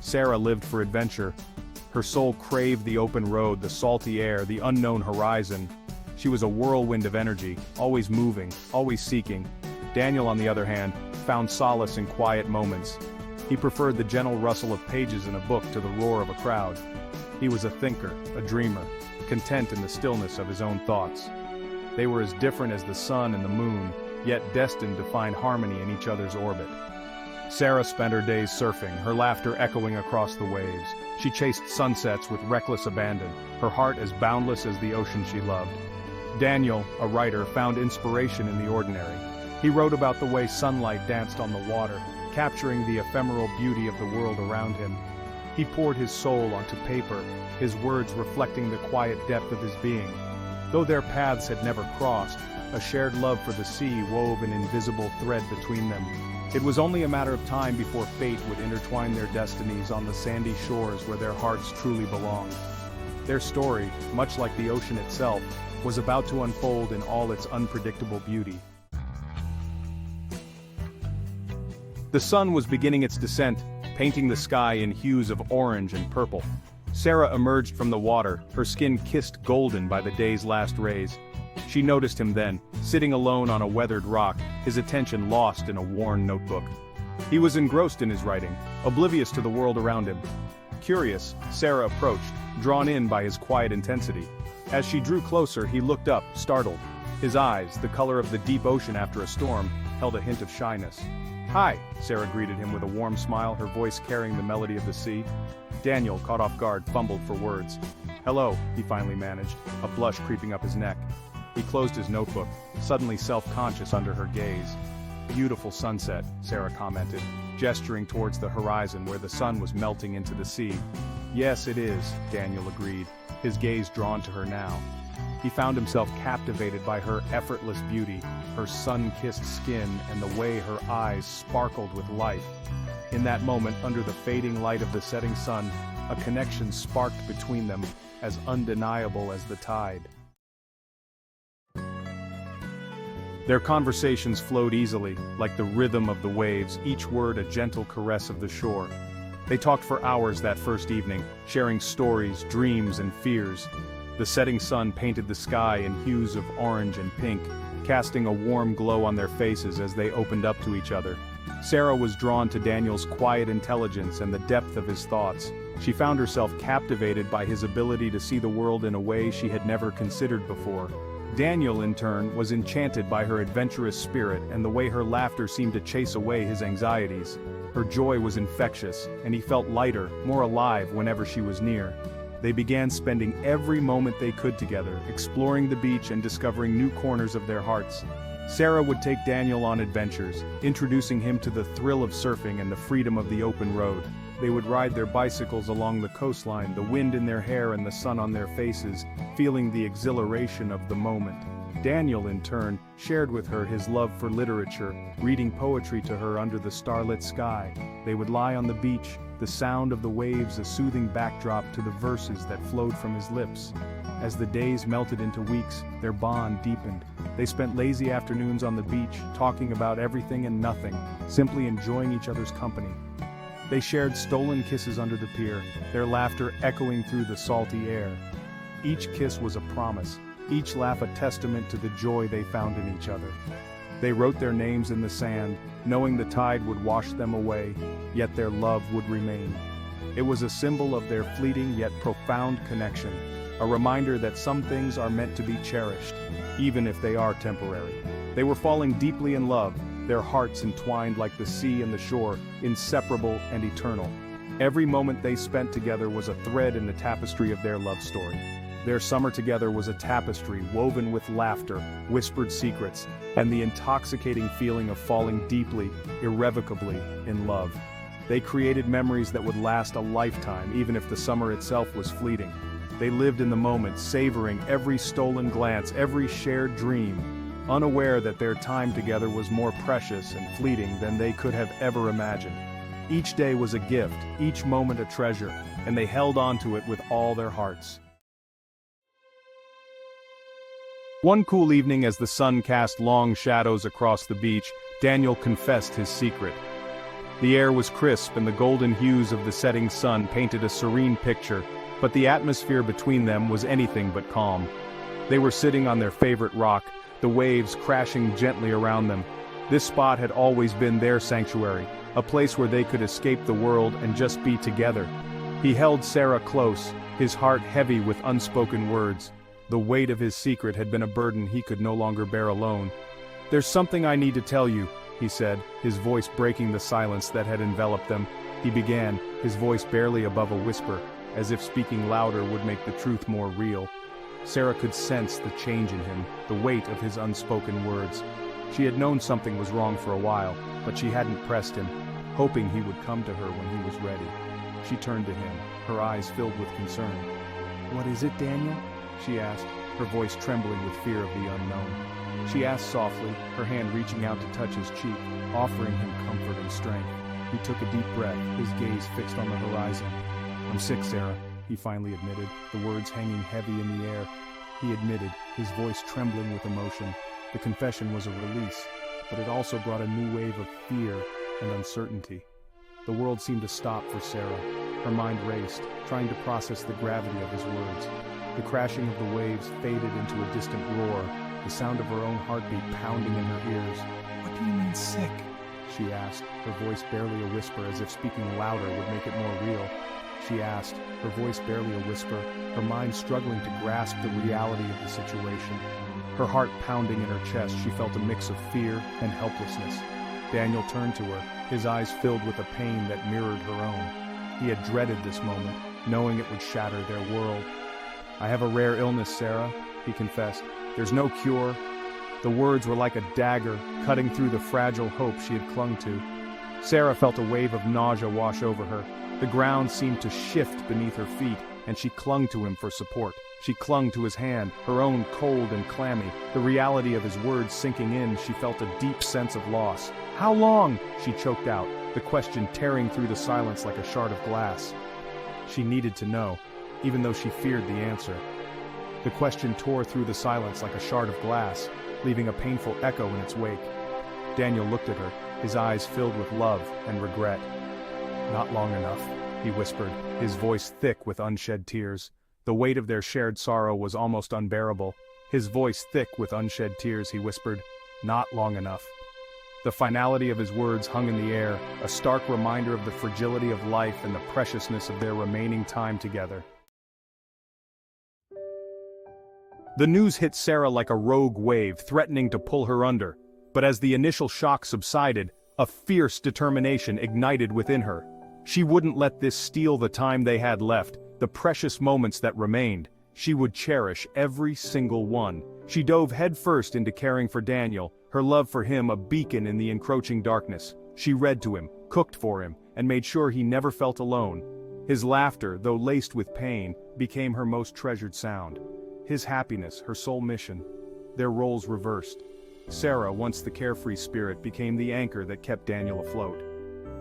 Sarah lived for adventure. Her soul craved the open road, the salty air, the unknown horizon. She was a whirlwind of energy, always moving, always seeking. Daniel, on the other hand, found solace in quiet moments. He preferred the gentle rustle of pages in a book to the roar of a crowd. He was a thinker, a dreamer, content in the stillness of his own thoughts. They were as different as the sun and the moon, yet destined to find harmony in each other's orbit. Sarah spent her days surfing, her laughter echoing across the waves. She chased sunsets with reckless abandon, her heart as boundless as the ocean she loved. Daniel, a writer, found inspiration in the ordinary. He wrote about the way sunlight danced on the water, capturing the ephemeral beauty of the world around him. He poured his soul onto paper, his words reflecting the quiet depth of his being. Though their paths had never crossed, a shared love for the sea wove an invisible thread between them. It was only a matter of time before fate would intertwine their destinies on the sandy shores where their hearts truly belonged. Their story, much like the ocean itself, was about to unfold in all its unpredictable beauty. The sun was beginning its descent, painting the sky in hues of orange and purple. Sarah emerged from the water, her skin kissed golden by the day's last rays. She noticed him then, sitting alone on a weathered rock, his attention lost in a worn notebook. He was engrossed in his writing, oblivious to the world around him. Curious, Sarah approached, drawn in by his quiet intensity. As she drew closer, he looked up, startled. His eyes, the color of the deep ocean after a storm, held a hint of shyness. "Hi," Sarah greeted him with a warm smile, her voice carrying the melody of the sea. Daniel, caught off guard, fumbled for words. "Hello," he finally managed, a blush creeping up his neck. He closed his notebook, suddenly self-conscious under her gaze. "Beautiful sunset," Sarah commented, gesturing towards the horizon where the sun was melting into the sea. "Yes, it is," Daniel agreed, his gaze drawn to her now. He found himself captivated by her effortless beauty, her sun-kissed skin, and the way her eyes sparkled with life. In that moment, under the fading light of the setting sun, a connection sparked between them, as undeniable as the tide. Their conversations flowed easily, like the rhythm of the waves, each word a gentle caress of the shore. They talked for hours that first evening, sharing stories, dreams, and fears. The setting sun painted the sky in hues of orange and pink, casting a warm glow on their faces as they opened up to each other. Sarah was drawn to Daniel's quiet intelligence and the depth of his thoughts. She found herself captivated by his ability to see the world in a way she had never considered before. Daniel, in turn, was enchanted by her adventurous spirit and the way her laughter seemed to chase away his anxieties. Her joy was infectious, and he felt lighter, more alive whenever she was near. They began spending every moment they could together, exploring the beach and discovering new corners of their hearts. Sarah would take Daniel on adventures, introducing him to the thrill of surfing and the freedom of the open road. They would ride their bicycles along the coastline, the wind in their hair and the sun on their faces, feeling the exhilaration of the moment. Daniel, in turn, shared with her his love for literature, reading poetry to her under the starlit sky. They would lie on the beach, the sound of the waves a soothing backdrop to the verses that flowed from his lips. As the days melted into weeks, their bond deepened. They spent lazy afternoons on the beach, talking about everything and nothing, simply enjoying each other's company. They shared stolen kisses under the pier, their laughter echoing through the salty air. Each kiss was a promise, each laugh a testament to the joy they found in each other. They wrote their names in the sand, knowing the tide would wash them away, yet their love would remain. It was a symbol of their fleeting yet profound connection, a reminder that some things are meant to be cherished, even if they are temporary. They were falling deeply in love, their hearts entwined like the sea and the shore, inseparable and eternal. Every moment they spent together was a thread in the tapestry of their love story. Their summer together was a tapestry woven with laughter, whispered secrets, and the intoxicating feeling of falling deeply, irrevocably, in love. They created memories that would last a lifetime, even if the summer itself was fleeting. They lived in the moment, savoring every stolen glance, every shared dream, unaware that their time together was more precious and fleeting than they could have ever imagined. Each day was a gift, each moment a treasure, and they held on to it with all their hearts. One cool evening, as the sun cast long shadows across the beach, Daniel confessed his secret. The air was crisp and the golden hues of the setting sun painted a serene picture, but the atmosphere between them was anything but calm. They were sitting on their favorite rock, the waves crashing gently around them. This spot had always been their sanctuary, a place where they could escape the world and just be together. He held Sarah close, his heart heavy with unspoken words. The weight of his secret had been a burden he could no longer bear alone. "There's something I need to tell you," he said, his voice breaking the silence that had enveloped them. He began, his voice barely above a whisper, as if speaking louder would make the truth more real. Sarah could sense the change in him, the weight of his unspoken words. She had known something was wrong for a while, but she hadn't pressed him, hoping he would come to her when he was ready. She turned to him, her eyes filled with concern. "What is it, Daniel?" she asked, her voice trembling with fear of the unknown. She asked softly, her hand reaching out to touch his cheek, offering him comfort and strength. He took a deep breath, his gaze fixed on the horizon. "I'm sick, Sarah," he finally admitted, the words hanging heavy in the air. He admitted, his voice trembling with emotion. The confession was a release, but it also brought a new wave of fear and uncertainty. The world seemed to stop for Sarah. Her mind raced, trying to process the gravity of his words. The crashing of the waves faded into a distant roar, the sound of her own heartbeat pounding in her ears. "What do you mean sick?" she asked, her voice barely a whisper, as if speaking louder would make it more real. She asked, her voice barely a whisper, her mind struggling to grasp the reality of the situation. Her heart pounding in her chest, she felt a mix of fear and helplessness. Daniel turned to her, his eyes filled with a pain that mirrored her own. He had dreaded this moment, knowing it would shatter their world. "I have a rare illness, Sarah," he confessed. "There's no cure." The words were like a dagger, cutting through the fragile hope she had clung to. Sarah felt a wave of nausea wash over her. The ground seemed to shift beneath her feet, and she clung to him for support. She clung to his hand, her own cold and clammy. The reality of his words sinking in, she felt a deep sense of loss. "How long?" she choked out, the question tearing through the silence like a shard of glass. She needed to know, even though she feared the answer. The question tore through the silence like a shard of glass, leaving a painful echo in its wake. Daniel looked at her, his eyes filled with love and regret. "Not long enough," he whispered, his voice thick with unshed tears. The weight of their shared sorrow was almost unbearable. His voice thick with unshed tears, he whispered, "Not long enough." The finality of his words hung in the air, a stark reminder of the fragility of life and the preciousness of their remaining time together. The news hit Sarah like a rogue wave, threatening to pull her under. But as the initial shock subsided, a fierce determination ignited within her. She wouldn't let this steal the time they had left, the precious moments that remained. She would cherish every single one. She dove headfirst into caring for Daniel, her love for him a beacon in the encroaching darkness. She read to him, cooked for him, and made sure he never felt alone. His laughter, though laced with pain, became her most treasured sound. His happiness, her sole mission. Their roles reversed. Sarah, once the carefree spirit, became the anchor that kept Daniel afloat.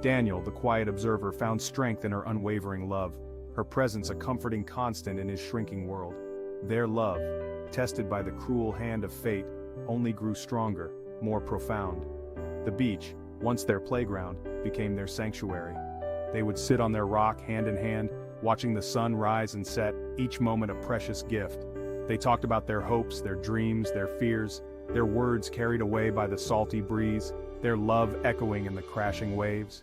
Daniel, the quiet observer, found strength in her unwavering love, her presence a comforting constant in his shrinking world. Their love, tested by the cruel hand of fate, only grew stronger, more profound. The beach, once their playground, became their sanctuary. They would sit on their rock hand in hand, watching the sun rise and set, each moment a precious gift. They talked about their hopes, their dreams, their fears, their words carried away by the salty breeze, their love echoing in the crashing waves.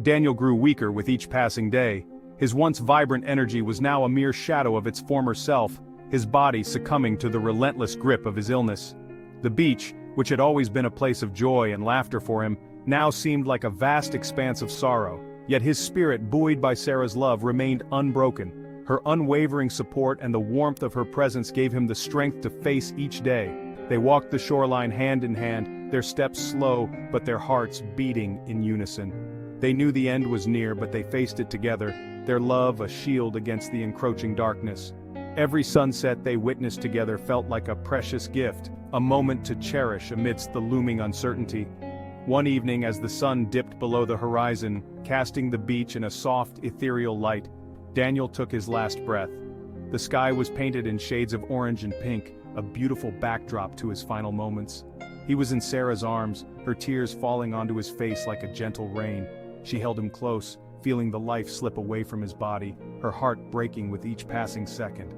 Daniel grew weaker with each passing day. His once vibrant energy was now a mere shadow of its former self, his body succumbing to the relentless grip of his illness. The beach, which had always been a place of joy and laughter for him, now seemed like a vast expanse of sorrow, yet his spirit, buoyed by Sarah's love, remained unbroken. Her unwavering support and the warmth of her presence gave him the strength to face each day. They walked the shoreline hand in hand, their steps slow, but their hearts beating in unison. They knew the end was near, but they faced it together, their love a shield against the encroaching darkness. Every sunset they witnessed together felt like a precious gift, a moment to cherish amidst the looming uncertainty. One evening, as the sun dipped below the horizon, casting the beach in a soft, ethereal light, Daniel took his last breath. The sky was painted in shades of orange and pink, a beautiful backdrop to his final moments. He was in Sarah's arms, her tears falling onto his face like a gentle rain. She held him close, feeling the life slip away from his body, her heart breaking with each passing second.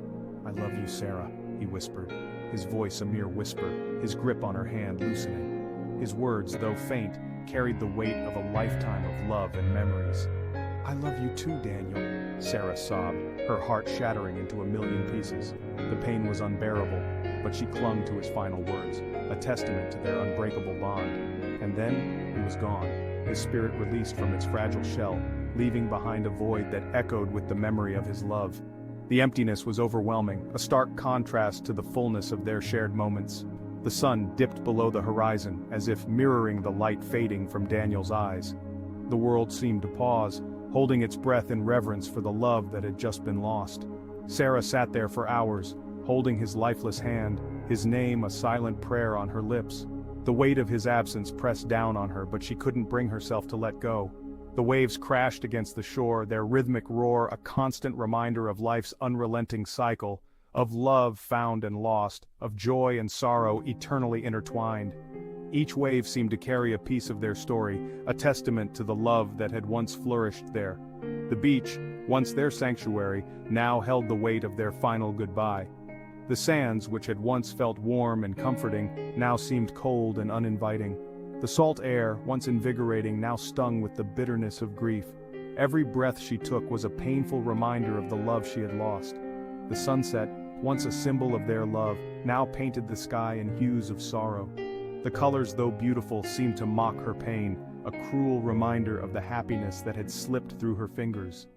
"I love you, Sarah," he whispered, his voice a mere whisper, his grip on her hand loosening. His words, though faint, carried the weight of a lifetime of love and memories. "I love you too, Daniel," Sarah sobbed, her heart shattering into a million pieces. The pain was unbearable, but she clung to his final words, a testament to their unbreakable bond. And then, he was gone, his spirit released from its fragile shell, leaving behind a void that echoed with the memory of his love. The emptiness was overwhelming, a stark contrast to the fullness of their shared moments. The sun dipped below the horizon, as if mirroring the light fading from Daniel's eyes. The world seemed to pause, holding its breath in reverence for the love that had just been lost. Sarah sat there for hours, holding his lifeless hand, his name a silent prayer on her lips. The weight of his absence pressed down on her, but she couldn't bring herself to let go. The waves crashed against the shore, their rhythmic roar a constant reminder of life's unrelenting cycle, of love found and lost, of joy and sorrow eternally intertwined. Each wave seemed to carry a piece of their story, a testament to the love that had once flourished there. The beach, once their sanctuary, now held the weight of their final goodbye. The sands, which had once felt warm and comforting, now seemed cold and uninviting. The salt air, once invigorating, now stung with the bitterness of grief. Every breath she took was a painful reminder of the love she had lost. The sunset, once a symbol of their love, now painted the sky in hues of sorrow. The colors, though beautiful, seemed to mock her pain, a cruel reminder of the happiness that had slipped through her fingers.